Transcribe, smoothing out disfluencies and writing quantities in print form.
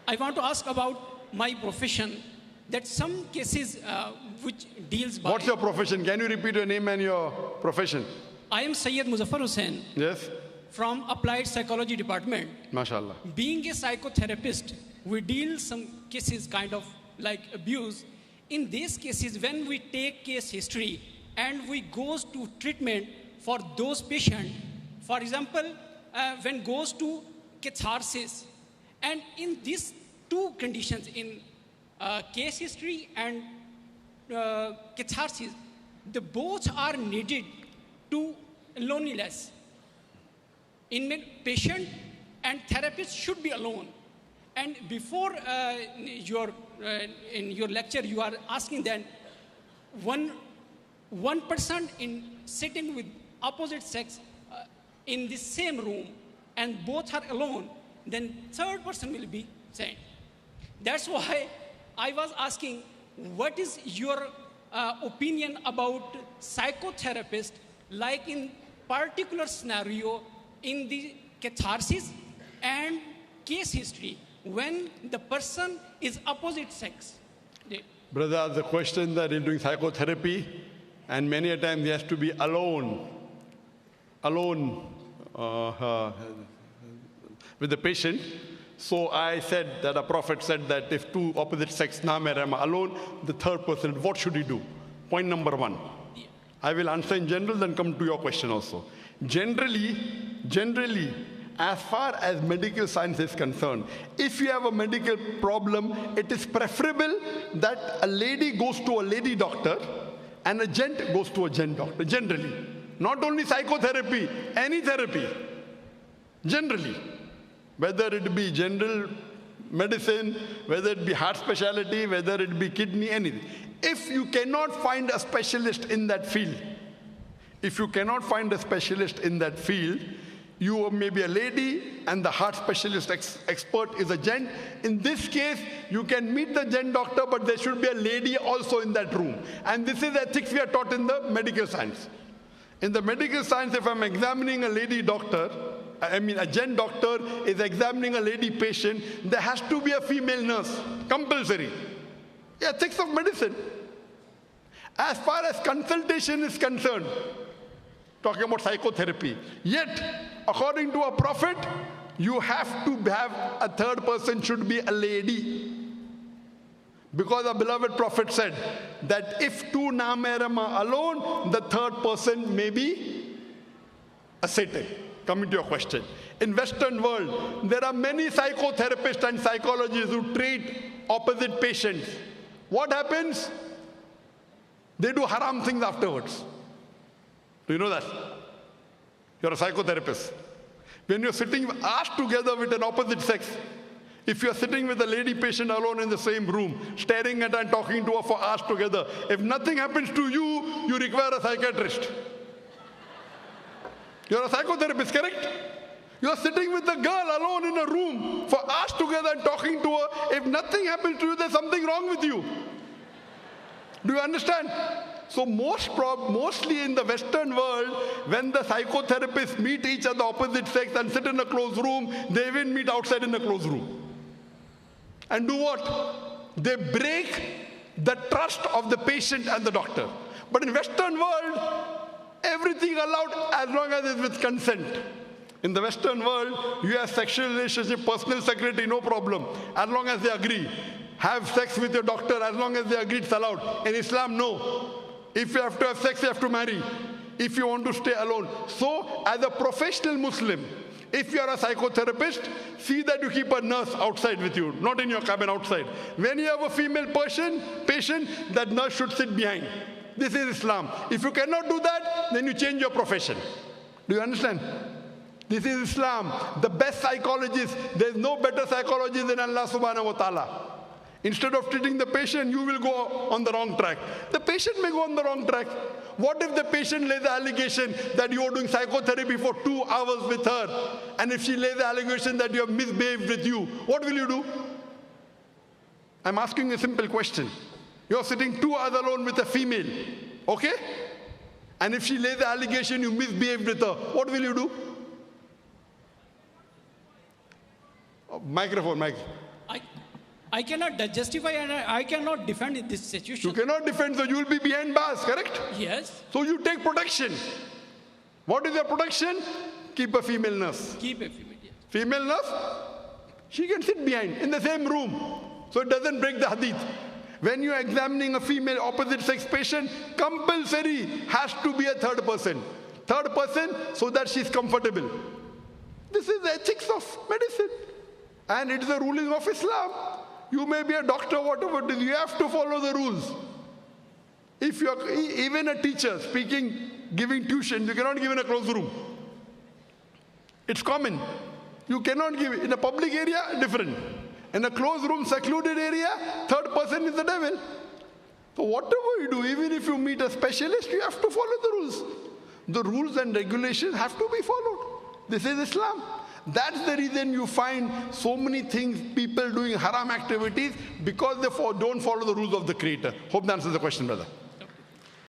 I want to ask about my profession, that some cases which deals by... What's your profession? Can you repeat your name and your profession? I am Syed Muzaffar Hussain. Yes? From Applied Psychology Department. MashaAllah. Being a psychotherapist, we deal some cases kind of like abuse. In these cases, when we take case history and we goes to treatment for those patients, for example, when goes to catharsis, and in these two conditions, in case history and catharsis, the both are needed to loneliness. In patient and therapist should be alone. And before in your lecture, you are asking that one person in sitting with opposite sex in the same room and both are alone, then third person will be sane. That's why I was asking, what is your opinion about psychotherapist, like in particular scenario in the catharsis and case history when the person is opposite sex? Brother, the question that he's doing psychotherapy, and many a time he has to be alone with the patient. So I said that a prophet said that if two opposite sex namerama alone, the third person, what should he do? Point number one. I will answer in general, then come to your question also. Generally, as far as medical science is concerned, if you have a medical problem, it is preferable that a lady goes to a lady doctor and a gent goes to a gent doctor, generally. Not only psychotherapy, any therapy, generally. Whether it be general medicine, whether it be heart specialty, whether it be kidney, anything. If you cannot find a specialist in that field, you may be a lady and the heart specialist expert is a gent. In this case, you can meet the gent doctor, but there should be a lady also in that room. And this is ethics we are taught in the medical science. In the medical science, if I'm examining a lady doctor, a gent doctor is examining a lady patient, there has to be a female nurse, compulsory. Ethics of medicine. As far as consultation is concerned, talking about psychotherapy, yet, according to a prophet, you have to have a third person should be a lady. Because the beloved prophet said that if two namerama alone, the third person may be a Satan. Coming to your question. In Western world, there are many psychotherapists and psychologists who treat opposite patients. What happens? They do haram things afterwards. Do you know that? You're a psychotherapist. When you're sitting asked together with an opposite sex, if you're sitting with a lady patient alone in the same room, staring at her and talking to her for hours together, if nothing happens to you, you require a psychiatrist. You're a psychotherapist, correct? You're sitting with a girl alone in a room for hours together and talking to her. If nothing happens to you, there's something wrong with you. Do you understand? So mostly in the Western world, when the psychotherapists meet each other opposite sex and sit in a closed room, they even meet outside in a closed room. And do what? They break the trust of the patient and the doctor. But in Western world, everything allowed as long as it's with consent. In the Western world, you have sexual relationship, personal secretary, no problem, as long as they agree. Have sex with your doctor as long as they agree, it's allowed. In Islam, no. If you have to have sex, you have to marry. If you want to stay alone. So, as a professional Muslim, if you are a psychotherapist, see that you keep a nurse outside with you, not in your cabin, outside. When you have a female patient, that nurse should sit behind. This is Islam. If you cannot do that, then you change your profession. Do you understand? This is Islam. The best psychologist, there is no better psychologist than Allah subhanahu wa ta'ala. Instead of treating the patient, you will go on the wrong track. The patient may go on the wrong track. What if the patient lays the allegation that you are doing psychotherapy for 2 hours with her, and if she lays the allegation that you have misbehaved with you, what will you do? I'm asking you a simple question. You're sitting 2 hours alone with a female, okay? And if she lays the allegation you misbehaved with her, what will you do? I I cannot justify and I cannot defend in this situation. You cannot defend, so you will be behind bars, correct? Yes. So you take protection. What is your protection? Keep a female nurse. Keep a female. Yes. Female nurse, she can sit behind in the same room, so it doesn't break the hadith. When you are examining a female opposite sex patient, compulsory has to be a third person. Third person so that she is comfortable. This is the ethics of medicine. And it is the ruling of Islam. You may be a doctor, whatever it is, you have to follow the rules. If you are even a teacher speaking, giving tuition, you cannot give in a closed room. It's common. You cannot give in a public area, different. In a closed room, secluded area, third person is the devil. So whatever you do, even if you meet a specialist, you have to follow the rules. The rules and regulations have to be followed. This is Islam. That's the reason you find so many things, people doing haram activities, because they don't follow the rules of the Creator. Hope that answers the question, brother.